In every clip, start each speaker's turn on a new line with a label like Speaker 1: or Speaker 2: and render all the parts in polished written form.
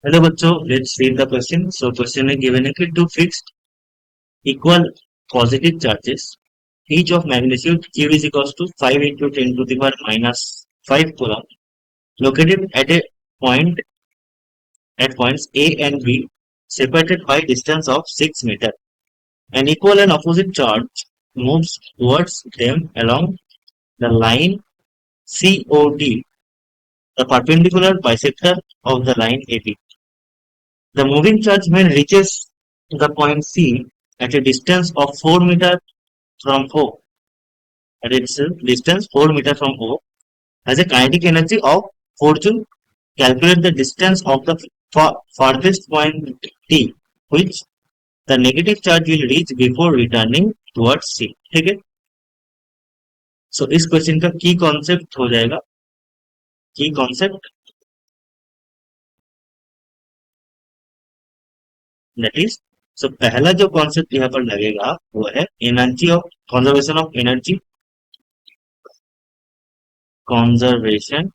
Speaker 1: Hello बच्चों, let's read the question. So question में given है कि two fixed equal positive charges each of magnitude q is equals to 5 into 10 to the power minus 5 coulomb located at points A and B separated by distance of 6 meter. An equal and opposite charge moves towards them along the line COD, the perpendicular bisector of the line AB. The moving charge when reaches the point C at a distance of 4 meter from O, at its distance 4 meter from O, has a kinetic energy of 4 joule. Calculate the distance of the farthest point T, which the negative charge will reach before returning towards C. ठीक है. सो इस question का की concept हो जाएगा. की concept that is, सो पहला जो कॉन्सेप्ट यहाँ पर लगेगा वो है energy of conservation of energy. Conservation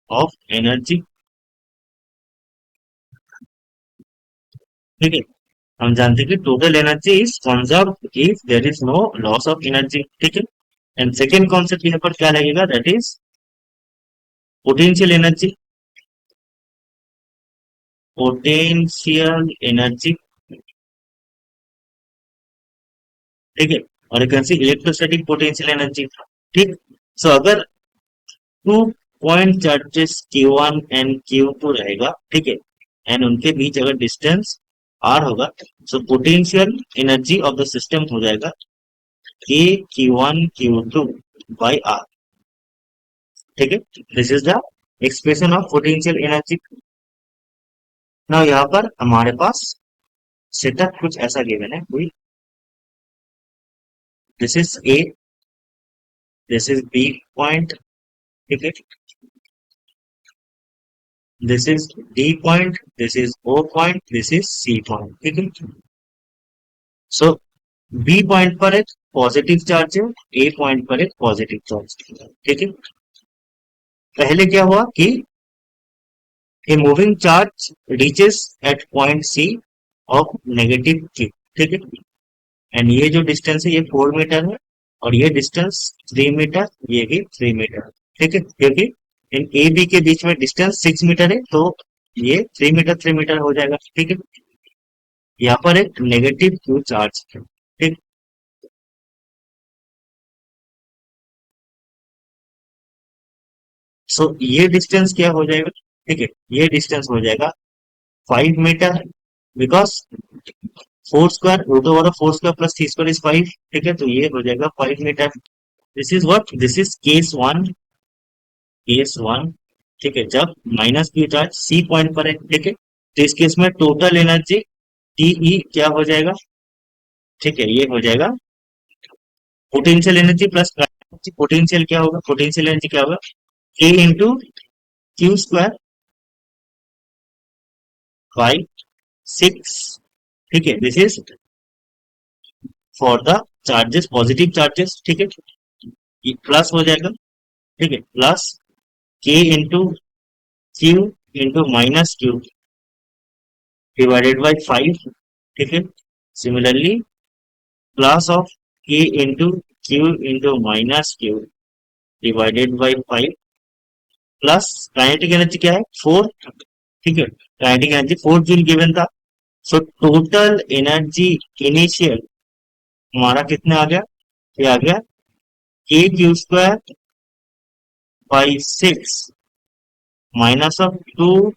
Speaker 1: of energy. ठीक है. हम जानते हैं कि total energy is conserve if there is no loss of energy. ठीक है. एंड सेकेंड कॉन्सेप्ट यहाँ पर क्या लगेगा, that is potential energy. Potential energy. ठीक है. और एक इलेक्ट्रोस्टैटिक पोटेंशियल एनर्जी. ठीक. सो अगर two point charges Q1 and Q2 रहेगा, ठीक है, एंड उनके बीच अगर डिस्टेंस R होगा, so potential energy of the system हो जाएगा K Q1 Q2 by R. ठीक है. This is the expression of potential energy. ना यहाँ पर हमारे पास सेटअप कुछ ऐसा गिवन है. कोई this is A, this is B point. ठीक है. This is D point, this is O point, this is C point. ठीक है. सो B पॉइंट पर एक पॉजिटिव चार्ज है, A पॉइंट पर एक पॉजिटिव चार्ज. ठीक है. पहले क्या हुआ कि a moving charge reaches at point C of negative Q. ठीक है. एंड ये जो डिस्टेंस है ये 4 मीटर है और ये डिस्टेंस 3 मीटर, ये भी 3 मीटर. ठीक है. क्योंकि इन ए बी के बीच में डिस्टेंस 6 मीटर है, तो ये 3 मीटर हो जाएगा. ठीक है. यहाँ पर एक नेगेटिव Q चार्ज है. ठीक. सो ये डिस्टेंस क्या हो जाएगा, ठीक है, ये डिस्टेंस हो जाएगा 5 metre. Because 4 square root over of 4 square plus 3 square is 5. ठीक है. तो ये हो जाएगा 5 metre. This is what, this is case one. Case one. ठीक है. जब minus Q charge C point पर है. ठीक है. तो इस केस में टोटल एनर्जी टीई क्या हो जाएगा, ठीक है, ये हो जाएगा पोटेंशियल एनर्जी प्लस. पोटेंशियल क्या होगा, पोटेंशियल एनर्जी क्या होगा, ए इंटू क्यू स्क्वायर बाई 6. ठीक है. This is for the charges, positive charges. ठीक है. ये प्लस हो जाएगा. ठीक है. प्लस के into Q into minus Q divided by 5. ठीक है. सिमिलरली प्लस ऑफ के into Q into minus Q divided by 5 plus kinetic energy क्या है 4. ठीक है. काइनेटिक एनर्जी 4 जूल गिवन था. सो टोटल एनर्जी इनिशियल हमारा कितना आ गया, ये आ गया के Q square by 6 minus of 2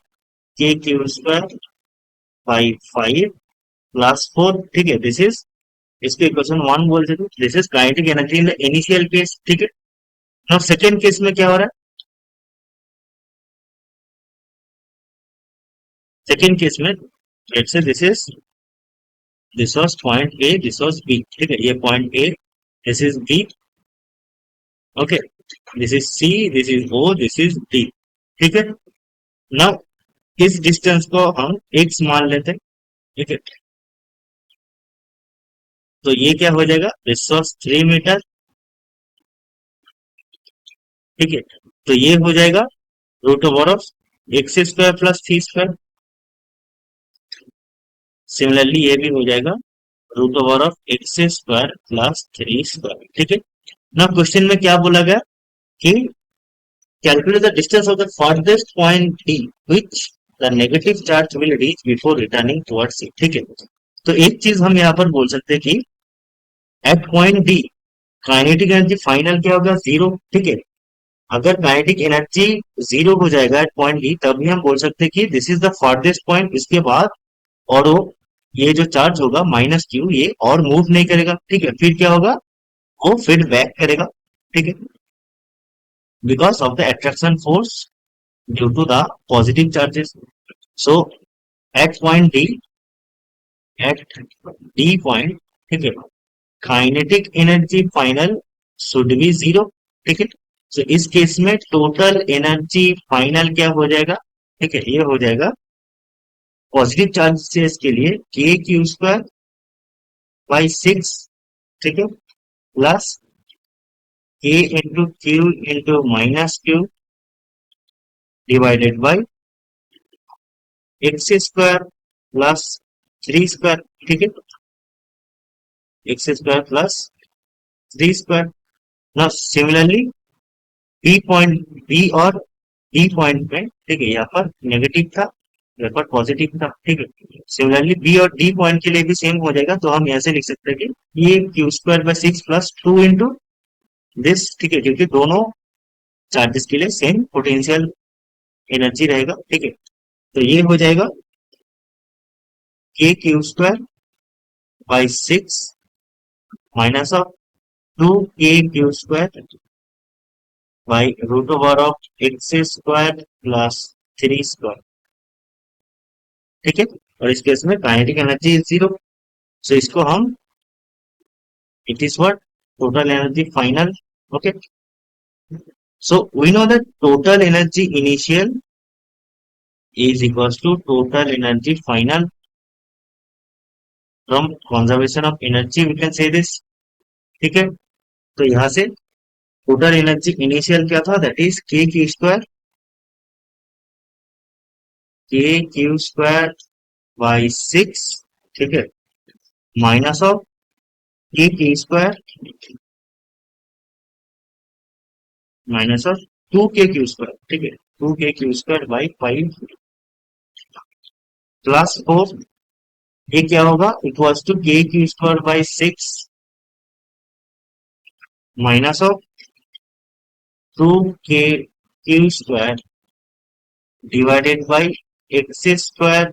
Speaker 1: के क्यू स्क्वायर बाई 5 प्लस 4. ठीक है. दिस इज, इसको इक्वेशन 1 बोल देते. This is kinetic energy in the initial case. ठीक है. नाउ सेकेंड केस में क्या हो रहा है, सेकेंड केस में let's say this was point A, this was B. ठीक है. ये point A, this is B. Okay. This is C, this is O, this is D. ठीक है. नाउ इस डिस्टेंस को हम एक्स मान लेते हैं. ठीक है. तो ये क्या हो जाएगा, दिस वाज 3 मीटर. ठीक है. तो ये हो जाएगा root over of x square plus three square. Similarly ये भी हो जाएगा root over of x square plus three square. ठीक है ना। क्वेश्चन में क्या बोला गया कि calculate the distance of the farthest point D which the negative charge will reach before returning towards it. ठीक है, तो एक चीज हम यहाँ पर बोल सकते हैं कि at point D kinetic energy final क्या होगा, जीरो। ठीक है, अगर काइनेटिक एनर्जी जीरो हो जाएगा एट पॉइंट डी, तभी हम बोल सकते हैं कि this is the farthest point. इसके बाद और वो ये जो चार्ज होगा माइनस क्यू, ये और मूव नहीं करेगा। ठीक है, फिर क्या होगा, वो फिर बैक करेगा। ठीक है, because of the attraction force due to the positive charges. So at point D, at D point, ठीक है, kinetic energy final should be zero. ठीक है, तो इस केस में टोटल एनर्जी फाइनल क्या हो जाएगा, ठीक है, ये हो जाएगा पॉजिटिव चार्जेस के लिए के क्यू स्क्वायर बाई सिक्स। ठीक है, प्लस के into Q into minus Q divided by x square plus three square. ठीक है, x square plus three square. ना सिमिलरली बी पॉइंट, बी और डी पॉइंट में, ठीक है, यहाँ पर नेगेटिव था, यहाँ पर पॉजिटिव था। ठीक है, सिमिलरली बी और डी पॉइंट के लिए भी सेम हो जाएगा। तो हम ऐसे लिख सकते हैं कि ये Q square by six plus two into this. ठीक है, क्योंकि दोनों चार्जेस के लिए सेम पोटेंशियल एनर्जी रहेगा। ठीक है, तो ये हो जाएगा k Q square by six minus of two k Q square by root over of x square plus three square. ठीक है, और इस केस में kinetic energy is zero. So इसको हम, it is what, total energy final. Okay, so we know that total energy initial is equals to total energy final from conservation of energy, we can say this। ठीक है, तो यहां से total energy initial क्या था, that is k Q square by six. ठीक है, minus of k Q square minus of two k Q square. ठीक है, two k Q square by five plus four. ये क्या होगा, equals to k Q square by six minus of two k Q square divided by x square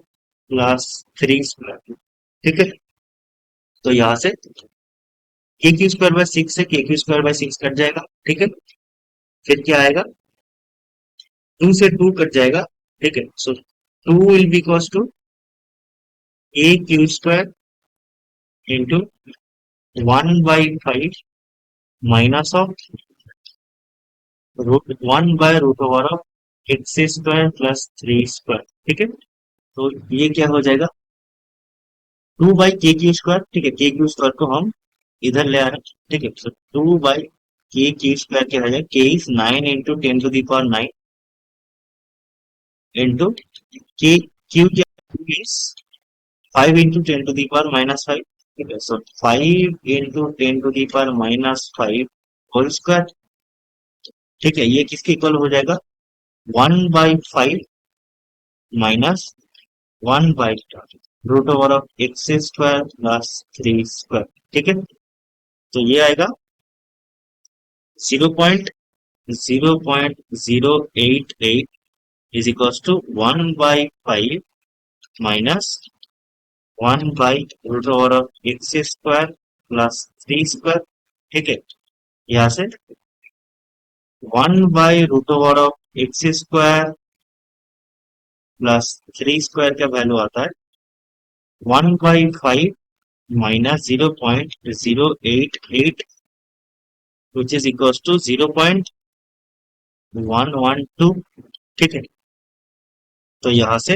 Speaker 1: plus three square. ठीक है, तो यहां से के क्यू स्क्वायर बाय सिक्स से के Q square by six cut जाएगा। ठीक है, फिर क्या आएगा, टू से टू कट जाएगा। ठीक है, so two will be equals to a q square into one by five minus of root one by root over of x square plus three square. ठीक है, तो ये क्या हो जाएगा, टू बाई के क्यू स्क्वायर। ठीक है, के क्यू स्क्वायर को हम इधर ले आ रहे हैं। ठीक है, तो टू बाई के क्यू स्क्वायर क्या हो जाएगा, K is nine into ten to the power nine into K Q क्या is five into ten to the power minus five. ठीक है, so five into ten to the power minus five whole square. ठीक है, ये किसके equal हो जाएगा, one by five minus one by root over of x square plus three square. ठीक है, तो ये आएगा 0.008 is equals to 1 by 5 minus 1 by root over of x square plus 3 square। ठीक है, यहाँ से 1 by root over of x square plus 3 square का वैल्यू आता है 1 by 5 minus 0.088 which is equals to 0.112। ठीक है, तो यहाँ से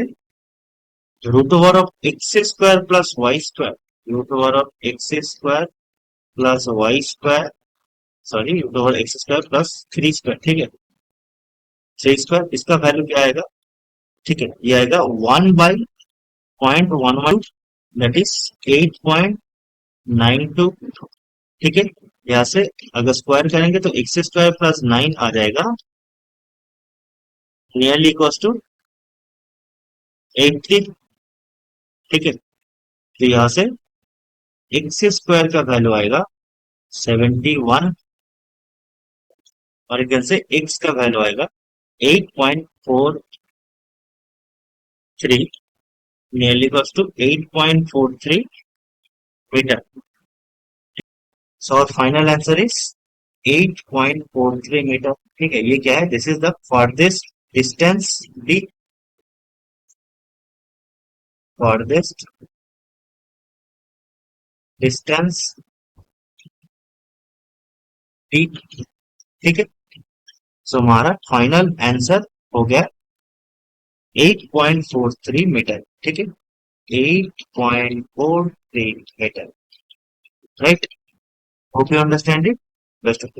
Speaker 1: root over of x square plus Y square, root over of x square plus Y square, sorry root over X square plus three square. ठीक है, three square, इसका value क्या आएगा, ठीक है, ये आएगा 1/0.112, दैट इज 8.92। ठीक है, यहाँ से अगर स्क्वायर करेंगे तो एक्स स्क्वायर प्लस 9 आ जाएगा, नियरली इक्वल्स टू 80। ठीक है, तो यहाँ से एक्स स्क्वायर का वैल्यू आएगा 71, और इधर से एक्स का वैल्यू आएगा 8.43, nearly equals to 8.43 metre. So our final answer is 8.43 metre. ठीक है, ये क्या है, this is the farthest distance, the farthest distance D. ठीक है, सो हमारा फाइनल आंसर हो गया 8.43 मीटर। ठीक है, 8.43 metre, right. Hope you understand it. Best of